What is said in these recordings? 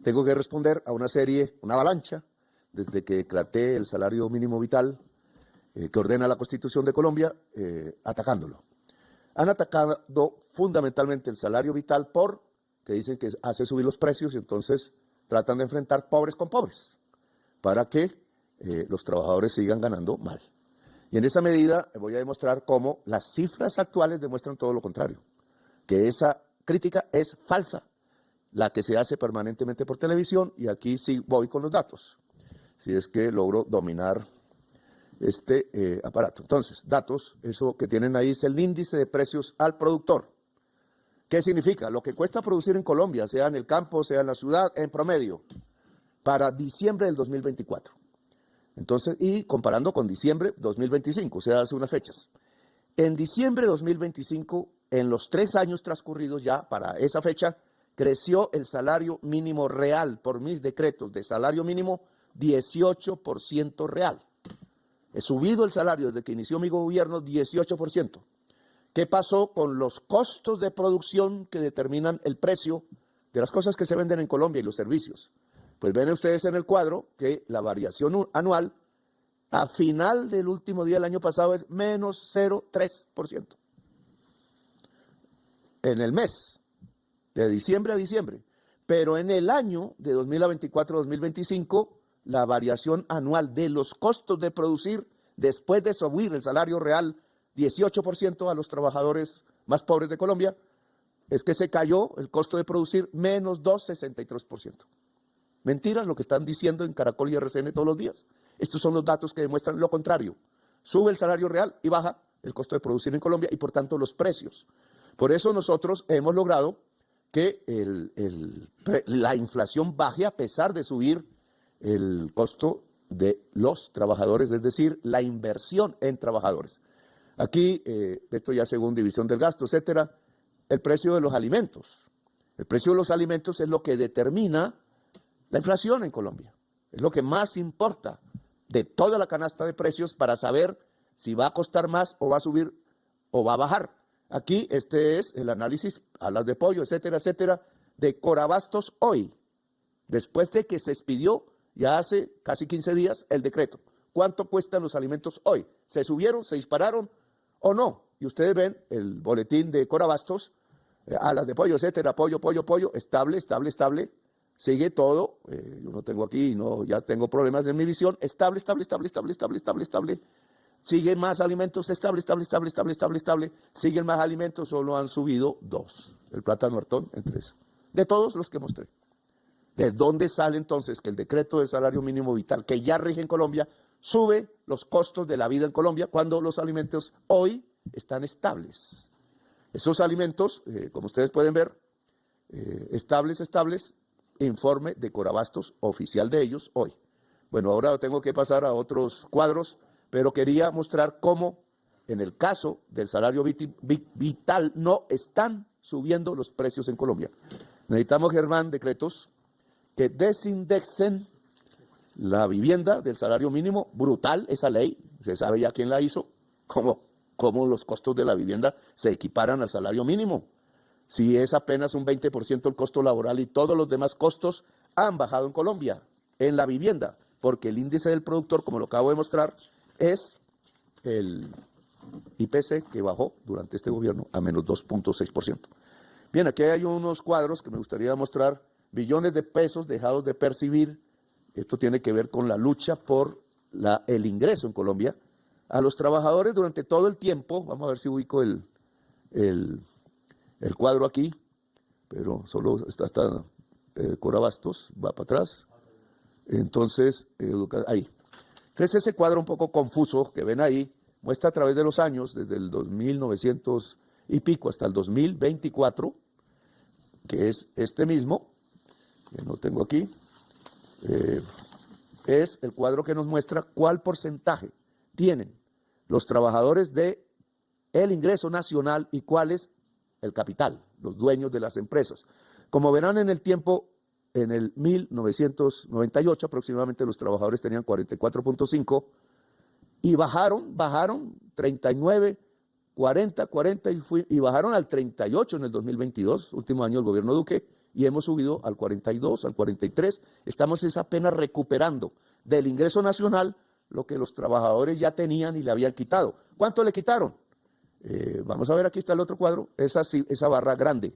tengo que responder a una serie, una avalancha, desde que decreté el salario mínimo vital que ordena la Constitución de Colombia, atacándolo. Han atacado fundamentalmente el salario vital que dicen que hace subir los precios y entonces tratan de enfrentar pobres con pobres para que los trabajadores sigan ganando mal. Y en esa medida voy a demostrar cómo las cifras actuales demuestran todo lo contrario, que esa crítica es falsa, la que se hace permanentemente por televisión, y aquí sí voy con los datos, si es que logro dominar este aparato. Entonces, datos, eso que tienen ahí es el índice de precios al productor. ¿Qué significa? Lo que cuesta producir en Colombia, sea en el campo, sea en la ciudad, en promedio, para diciembre del 2024. Entonces, y comparando con diciembre 2025, o sea, hace unas fechas. En diciembre de 2025, en los 3 años transcurridos ya para esa fecha, creció el salario mínimo real por mis decretos de salario mínimo 18% real. He subido el salario desde que inició mi gobierno 18%. ¿Qué pasó con los costos de producción que determinan el precio de las cosas que se venden en Colombia y los servicios? Pues ven ustedes en el cuadro que la variación anual a final del último día del año pasado es menos 0,3%. En el mes, de diciembre a diciembre. Pero en el año de 2024-2025, la variación anual de los costos de producir, después de subir el salario real 18% a los trabajadores más pobres de Colombia, es que se cayó el costo de producir menos 2,63%. Mentiras lo que están diciendo en Caracol y RCN todos los días. Estos son los datos que demuestran lo contrario. Sube el salario real y baja el costo de producir en Colombia y por tanto los precios. Por eso nosotros hemos logrado que la inflación baje a pesar de subir el costo de los trabajadores, es decir, la inversión en trabajadores. Aquí, esto ya según división del gasto, etcétera, el precio de los alimentos. El precio de los alimentos es lo que determina la inflación en Colombia. Es lo que más importa de toda la canasta de precios para saber si va a costar más o va a subir o va a bajar. Aquí este es el análisis, alas de pollo, etcétera, etcétera, de Corabastos hoy, después de que se expidió ya hace casi 15 días el decreto. ¿Cuánto cuestan los alimentos hoy? ¿Se subieron, se dispararon o no? Y ustedes ven el boletín de Corabastos, alas de pollo, etcétera, pollo, estable, estable, estable. Sigue todo, yo no tengo aquí, no, ya tengo problemas en mi visión, estable. Siguen más alimentos, estable. Siguen más alimentos, solo han subido 2. El plátano hartón en 3. De todos los que mostré. ¿De dónde sale entonces que el decreto de salario mínimo vital, que ya rige en Colombia, sube los costos de la vida en Colombia cuando los alimentos hoy están estables? Esos alimentos, como ustedes pueden ver, estables, informe de Corabastos, oficial de ellos, hoy. Bueno, ahora tengo que pasar a otros cuadros, pero quería mostrar cómo en el caso del salario vital no están subiendo los precios en Colombia. Necesitamos, Germán, decretos que desindexen la vivienda del salario mínimo, brutal esa ley, se sabe ya quién la hizo, cómo los costos de la vivienda se equiparan al salario mínimo. Si es apenas un 20% el costo laboral y todos los demás costos han bajado en Colombia, en la vivienda, porque el índice del productor, como lo acabo de mostrar, es el IPC que bajó durante este gobierno a menos 2,6%. Bien, aquí hay unos cuadros que me gustaría mostrar, billones de pesos dejados de percibir. Esto tiene que ver con la lucha por el ingreso en Colombia. A los trabajadores durante todo el tiempo, vamos a ver si ubico el cuadro aquí, pero solo está hasta Corabastos, va para atrás. Entonces, ahí. Entonces ese cuadro un poco confuso que ven ahí, muestra a través de los años, desde el 2900 y pico hasta el 2024, que es este mismo, que no tengo aquí, es el cuadro que nos muestra cuál porcentaje tienen los trabajadores del ingreso nacional y cuál es el capital, los dueños de las empresas. Como verán en el tiempo, en el 1998 aproximadamente los trabajadores tenían 44,5 y bajaron 39, 40 y bajaron al 38 en el 2022, último año del gobierno Duque, y hemos subido al 42, al 43. Estamos apenas recuperando del ingreso nacional lo que los trabajadores ya tenían y le habían quitado. ¿Cuánto le quitaron? Vamos a ver, aquí está el otro cuadro, esa barra grande.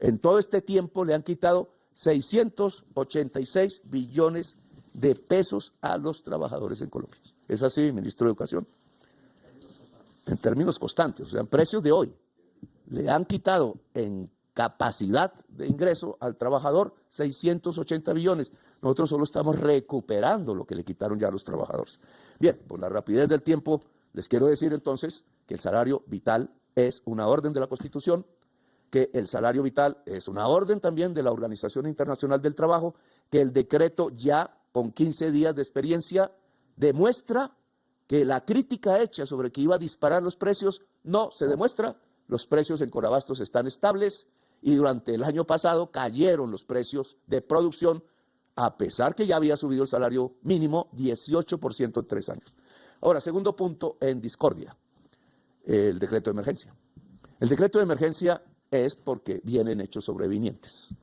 En todo este tiempo le han quitado 686 billones de pesos a los trabajadores en Colombia. Es así, ministro de Educación. En términos constantes, o sea, en precios de hoy. Le han quitado en capacidad de ingreso al trabajador 680 billones. Nosotros solo estamos recuperando lo que le quitaron ya a los trabajadores. Bien, por la rapidez del tiempo, les quiero decir entonces que el salario vital es una orden de la Constitución, que el salario vital es una orden también de la Organización Internacional del Trabajo, que el decreto ya con 15 días de experiencia demuestra que la crítica hecha sobre que iba a disparar los precios no se demuestra. Los precios en Corabastos están estables y durante el año pasado cayeron los precios de producción, a pesar que ya había subido el salario mínimo 18% en 3 años. Ahora, segundo punto en discordia, el decreto de emergencia. El decreto de emergencia es porque vienen hechos sobrevinientes.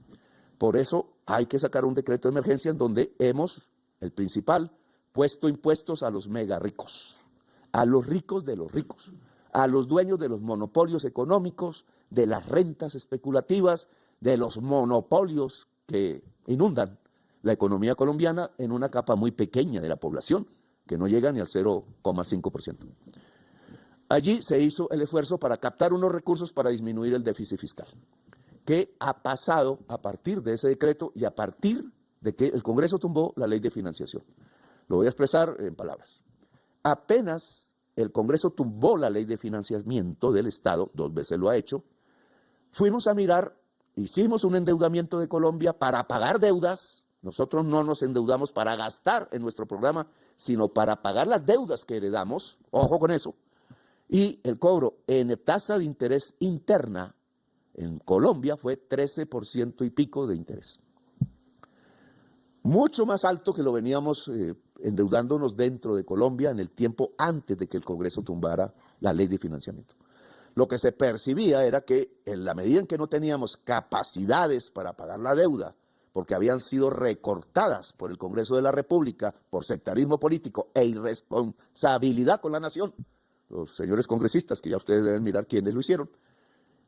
Por eso hay que sacar un decreto de emergencia en donde hemos, el principal, puesto impuestos a los mega ricos, a los ricos de los ricos, a los dueños de los monopolios económicos, de las rentas especulativas, de los monopolios que inundan la economía colombiana en una capa muy pequeña de la población, que no llega ni al 0,5%. Allí se hizo el esfuerzo para captar unos recursos para disminuir el déficit fiscal, que ha pasado a partir de ese decreto y a partir de que el Congreso tumbó la ley de financiación. Lo voy a expresar en palabras. Apenas el Congreso tumbó la ley de financiamiento del Estado, 2 veces lo ha hecho, fuimos a mirar, hicimos un endeudamiento de Colombia para pagar deudas. Nosotros no nos endeudamos para gastar en nuestro programa, sino para pagar las deudas que heredamos, ojo con eso, y el cobro en tasa de interés interna en Colombia fue 13% y pico de interés. Mucho más alto que lo veníamos endeudándonos dentro de Colombia en el tiempo antes de que el Congreso tumbara la ley de financiamiento. Lo que se percibía era que en la medida en que no teníamos capacidades para pagar la deuda, porque habían sido recortadas por el Congreso de la República, por sectarismo político e irresponsabilidad con la nación, los señores congresistas, que ya ustedes deben mirar quiénes lo hicieron,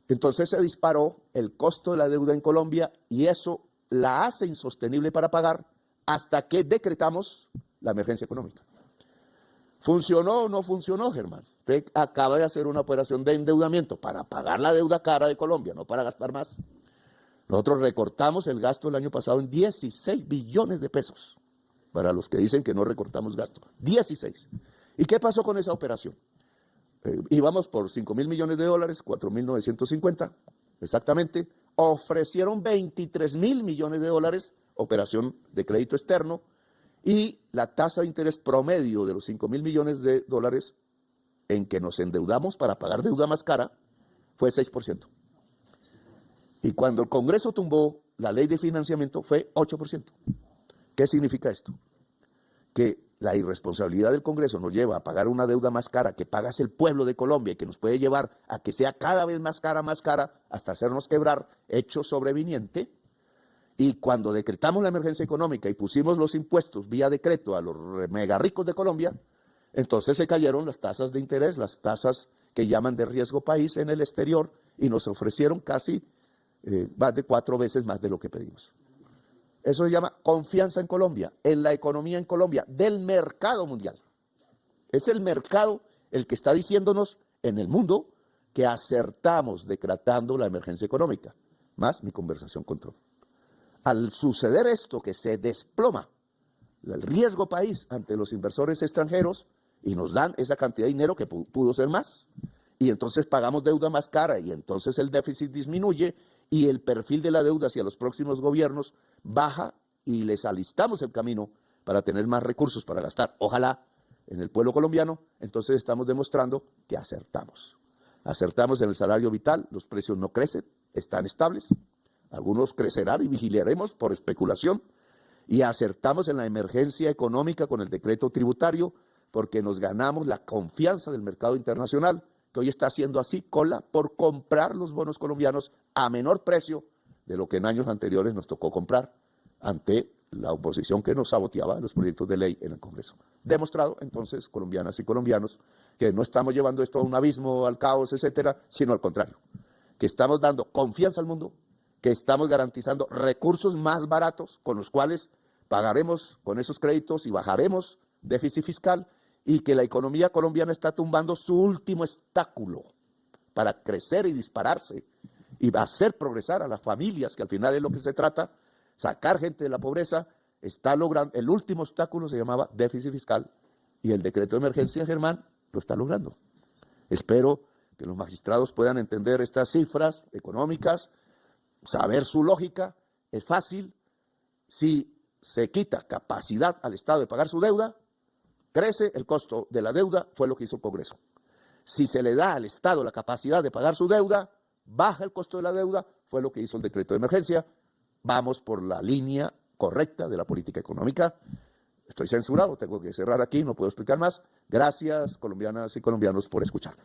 entonces se disparó el costo de la deuda en Colombia y eso la hace insostenible para pagar hasta que decretamos la emergencia económica. ¿Funcionó o no funcionó, Germán? Usted acaba de hacer una operación de endeudamiento para pagar la deuda cara de Colombia, no para gastar más. Nosotros recortamos el gasto el año pasado en 16 billones de pesos, para los que dicen que no recortamos gasto, 16. ¿Y qué pasó con esa operación? Íbamos por 5.000 millones de dólares, 4.950 exactamente, ofrecieron 23.000 millones de dólares, operación de crédito externo, y la tasa de interés promedio de los 5.000 millones de dólares en que nos endeudamos para pagar deuda más cara fue 6%. Y cuando el Congreso tumbó la ley de financiamiento fue 8%. ¿Qué significa esto? Que la irresponsabilidad del Congreso nos lleva a pagar una deuda más cara que pagas el pueblo de Colombia y que nos puede llevar a que sea cada vez más cara, hasta hacernos quebrar, hecho sobreviniente. Y cuando decretamos la emergencia económica y pusimos los impuestos vía decreto a los mega ricos de Colombia, entonces se cayeron las tasas de interés, las tasas que llaman de riesgo país en el exterior, y nos ofrecieron casi más de 4 veces más de lo que pedimos. Eso se llama confianza en Colombia, en la economía en Colombia, del mercado mundial. Es el mercado el que está diciéndonos en el mundo que acertamos decretando la emergencia económica, más mi conversación con Trump. Al suceder esto, que se desploma el riesgo país ante los inversores extranjeros y nos dan esa cantidad de dinero que pudo ser más, y entonces pagamos deuda más cara y entonces el déficit disminuye y el perfil de la deuda hacia los próximos gobiernos baja y les alistamos el camino para tener más recursos para gastar. Ojalá en el pueblo colombiano, entonces estamos demostrando que acertamos. Acertamos en el salario vital, los precios no crecen, están estables, algunos crecerán y vigilaremos por especulación, y acertamos en la emergencia económica con el decreto tributario porque nos ganamos la confianza del mercado internacional, que hoy está haciendo así cola por comprar los bonos colombianos a menor precio de lo que en años anteriores nos tocó comprar ante la oposición que nos saboteaba los proyectos de ley en el Congreso. Demostrado, entonces, colombianas y colombianos, que no estamos llevando esto a un abismo, al caos, etcétera, sino al contrario, que estamos dando confianza al mundo, que estamos garantizando recursos más baratos con los cuales pagaremos con esos créditos y bajaremos déficit fiscal, y que la economía colombiana está tumbando su último obstáculo para crecer y dispararse y hacer progresar a las familias, que al final es lo que se trata, sacar gente de la pobreza. Está logrando, el último obstáculo se llamaba déficit fiscal, y el decreto de emergencia, Germán, lo está logrando. Espero que los magistrados puedan entender estas cifras económicas, saber su lógica. Es fácil. Si se quita capacidad al Estado de pagar su deuda, crece el costo de la deuda, fue lo que hizo el Congreso. Si se le da al Estado la capacidad de pagar su deuda, baja el costo de la deuda, fue lo que hizo el decreto de emergencia. Vamos por la línea correcta de la política económica. Estoy censurado, tengo que cerrar aquí, no puedo explicar más. Gracias, colombianas y colombianos, por escuchar.